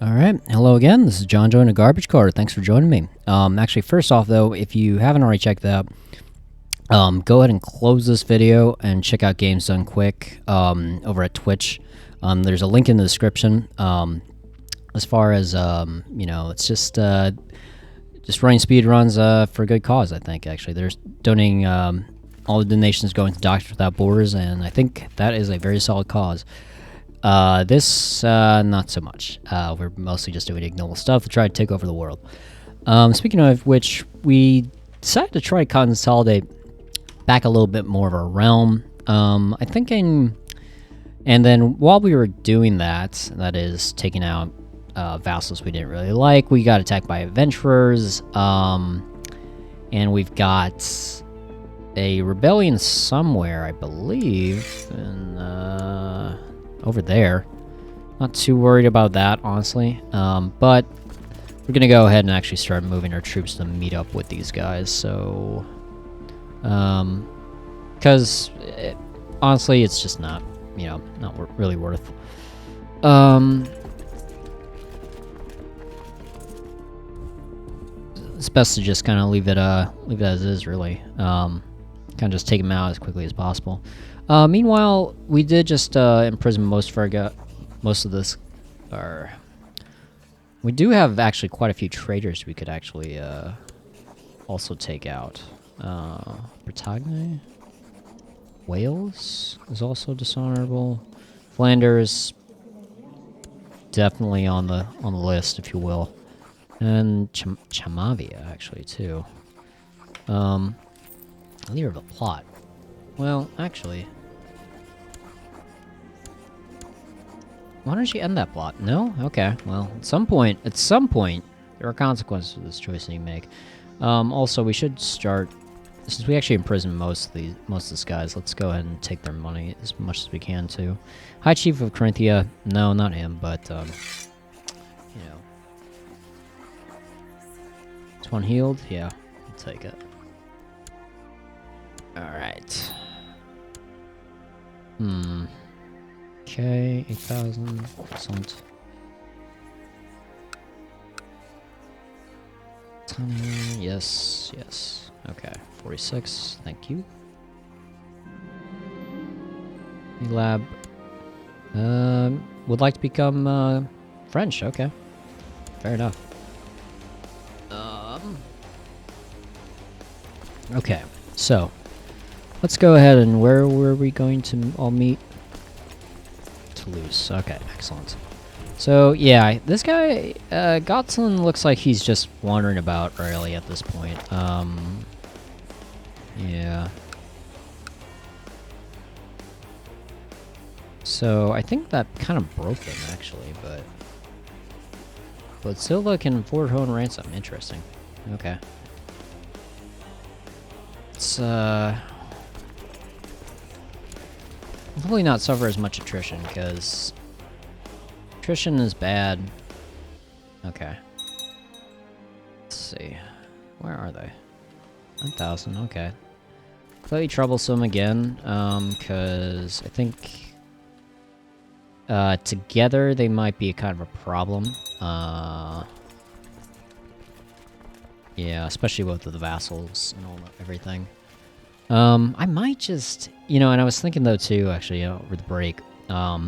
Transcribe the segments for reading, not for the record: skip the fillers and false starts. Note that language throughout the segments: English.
Alright, hello again, this is John Joe in a Garbage Cart. Thanks for joining me. Actually, first off though, if you haven't already checked that out, go ahead and close this video and check out Games Done Quick over at Twitch. There's a link in the description. As far as, it's just running speed runs for a good cause, I think, actually. They're donating, all the donations going to Doctors Without Borders, and I think that is a very solid cause. This, not so much. We're mostly just doing ignoble stuff to try to take over the world. Speaking of which, we decided to try to consolidate back a little bit more of our realm. I'm thinking, and then while we were doing that, that is taking out, vassals we didn't really like, we got attacked by adventurers, and we've got a rebellion somewhere, I believe, and, over there. Not too worried about that, honestly. But we're gonna go ahead and actually start moving our troops to meet up with these guys. So, because honestly, it's just not, not really worth. It's best to just kind of leave it as is, really. Kind of just take them out as quickly as possible. Meanwhile, we did just imprison most of this. We do have actually quite a few traitors we could actually also take out. Bretagne, Wales is also dishonorable. Flanders, definitely on the list, if you will, and Chamavia actually too. Leader of the plot. Well, actually, why don't you end that plot? No? Okay. Well, at some point, there are consequences to this choice that you make. Also, we should start, since we actually imprisoned most of these guys, let's go ahead and take their money as much as we can too. High Chief of Corinthia, no, not him, but, This one healed? Yeah, I'll take it. Alright. Okay, 8,000. Excellent. Yes, yes. Okay, 46. Thank you. Lab. Would like to become French. Okay, fair enough. Okay, so let's go ahead and where were we going to all meet? Toulouse. Okay, excellent. So yeah, this guy Gotland looks like he's just wandering about really at this point. Yeah. So I think that kind of broke him actually, but Silva can forward hone Ransom. Interesting. Okay. It's hopefully not suffer as much attrition, because attrition is bad. Okay. Let's see. Where are they? 9,000, okay. Slightly troublesome again, because I think together they might be kind of a problem. Yeah, especially with the vassals and everything. I might just, and I was thinking though too, actually, over the break, I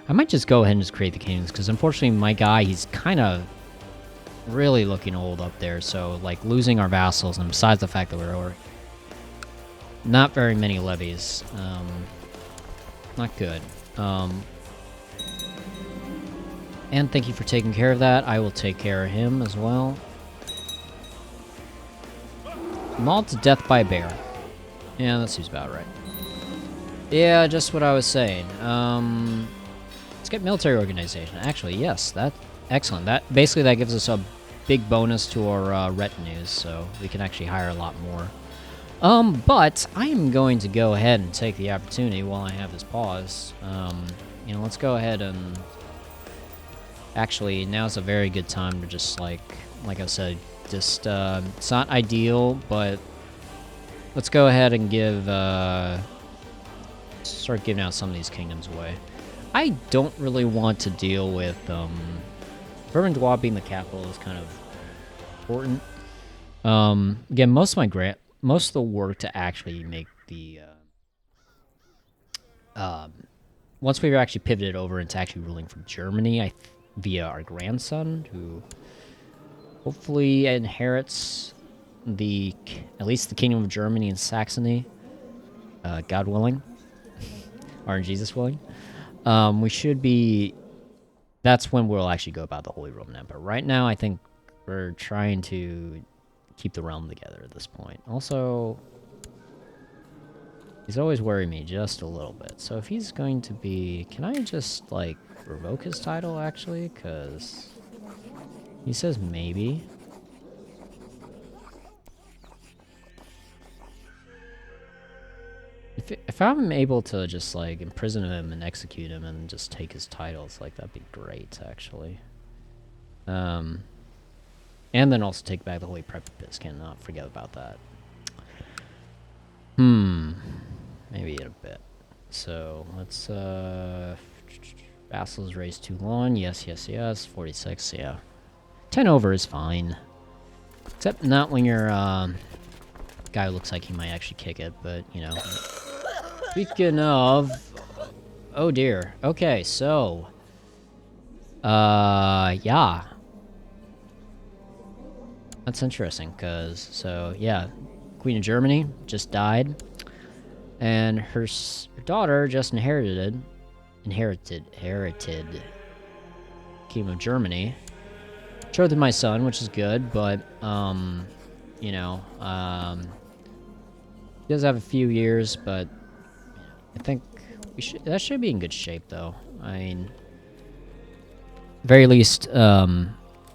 might just go ahead and just create the Canons, because unfortunately my guy, he's kind of really looking old up there, so like losing our vassals, and besides the fact that we're not very many levies, not good. And thank you for taking care of that. I will take care of him as well. Mauled to death by a bear. Yeah, that seems about right. Yeah, just what I was saying. Let's get military organization. Actually, yes, excellent. That basically that gives us a big bonus to our retinues, so we can actually hire a lot more. But I am going to go ahead and take the opportunity while I have this pause. Let's go ahead and actually now's a very good time to just like I said, just it's not ideal, but let's go ahead and start giving out some of these kingdoms away. I don't really want to deal with Vermandois being the capital is kind of important. Again, most of the work to actually make the once we were actually pivoted over into actually ruling from Germany, via our grandson, who hopefully inherits at least the Kingdom of Germany and Saxony, God willing, or in Jesus willing. We should be. That's when we'll actually go about the Holy Roman Empire. Right now, I think we're trying to keep the realm together at this point. Also, he's always worried me just a little bit. So if he's going to be... Can I just, like, revoke his title, actually? Because he says maybe. If I'm able to just, like, imprison him and execute him and just take his titles, like, that'd be great, actually. And then also take back the Holy Precipice. Cannot forget about that. Maybe in a bit. So, let's, vassals raised too long. Yes, yes, yes. 46, yeah. 10 over is fine. Except not when your, guy looks like he might actually kick it, but, you know. Speaking of... Oh, dear. Okay, so... yeah. That's interesting, because... So, yeah. Queen of Germany just died. And her daughter just inherited Kingdom of Germany. Betrothed my son, which is good, but, you know, he does have a few years, but I think that should be in good shape, though. I mean, very least, a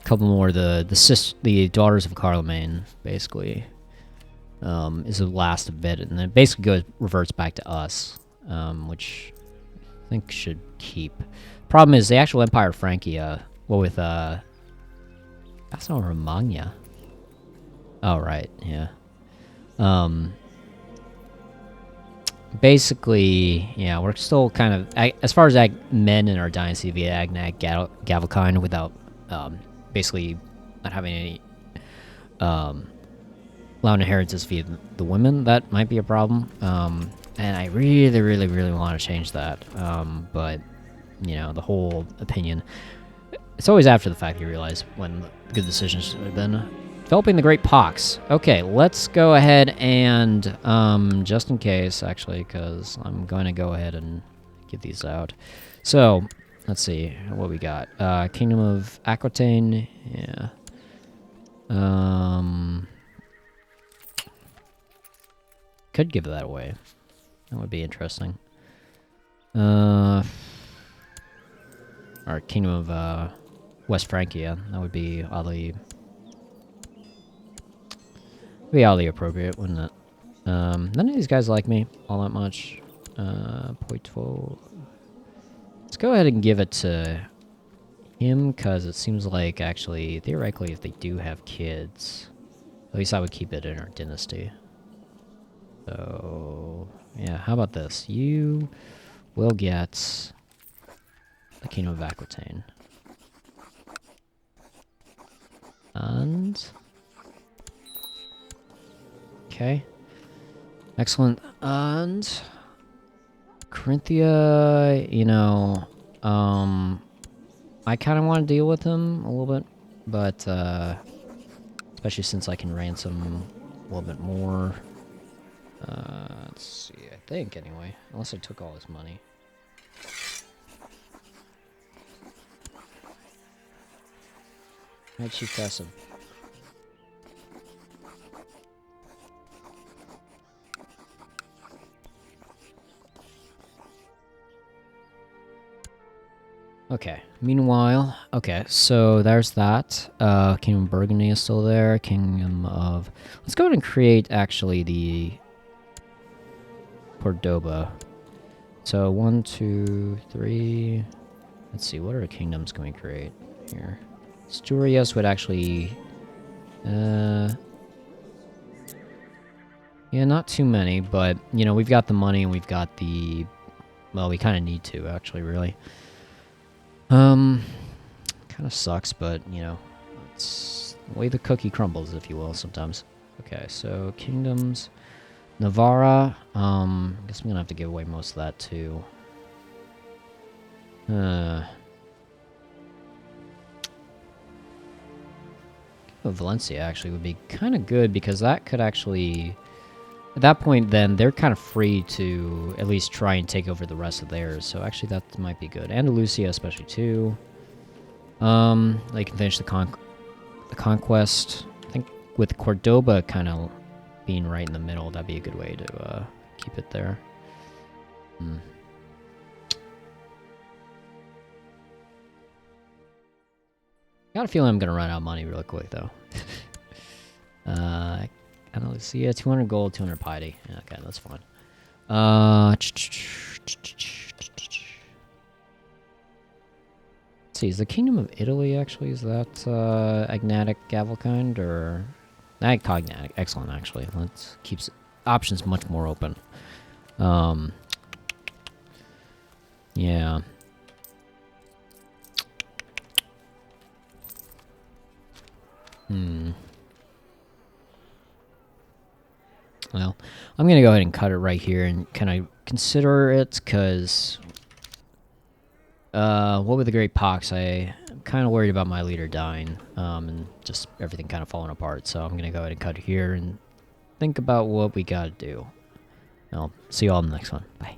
couple more. The daughters of Charlemagne, basically, is the last of it, and then it basically reverts back to us, which I think should keep. Problem is the actual Empire of Francia, with that's not Romagna. Oh right, yeah. Basically, yeah, we're still kind of, as far as men in our dynasty via Agnac Gavelkind, without basically not having any allowed inheritance via the women. That might be a problem. And I really, really, really want to change that. But, you know, the whole opinion. It's always after the fact you realize when good decisions should have been. Developing the Great Pox. Okay, let's go ahead and, just in case, actually, because I'm going to go ahead and give these out. So, let's see what we got. Kingdom of Aquitaine. Yeah. Could give that away. That would be interesting. Or Kingdom of West Francia. That would be oddly appropriate, wouldn't it? None of these guys like me all that much. Poitevaux. Let's go ahead and give it to him, because it seems like, actually, theoretically, if they do have kids, at least I would keep it in our dynasty. So, yeah, how about this? You will get the Kingdom of Aquitaine. And... okay. Excellent. And... Corinthia, you know, I kind of want to deal with him a little bit, but, especially since I can ransom a little bit more. Let's see, I think, anyway. Unless I took all his money. How'd she pass him? Okay, meanwhile, okay, so there's that. Kingdom of Burgundy is still there. Kingdom of... Let's go ahead and create, actually, the... Cordoba. So, 1, 2, 3... Let's see, what other kingdoms can we create here? Asturias would actually... yeah, not too many, but, you know, we've got the money and we've got the... Well, we kind of need to, actually, really. Kind of sucks, but, you know, it's the way the cookie crumbles, if you will, sometimes. Okay, so kingdoms. Navarra. I guess I'm gonna have to give away most of that, too. Valencia, actually, would be kind of good, because that could actually... At that point, then, they're kind of free to at least try and take over the rest of theirs. So, actually, that might be good. Andalusia, especially, too. They can finish the conquest. I think with Cordoba kind of being right in the middle, that'd be a good way to keep it there. Got a feeling I'm gonna run out of money really quick, though. Andalusia, 200 gold, 200 piety. Yeah, okay, that's fine. Let's see, is the Kingdom of Italy actually, is that Agnatic Gavelkind, or... Cognatic, excellent, actually. That keeps options much more open. Yeah. Well, I'm going to go ahead and cut it right here and kind of consider it, because what with the Great Pox, I'm kind of worried about my leader dying, and just everything kind of falling apart. So I'm going to go ahead and cut it here and think about what we got to do. I'll see you all in the next one. Bye.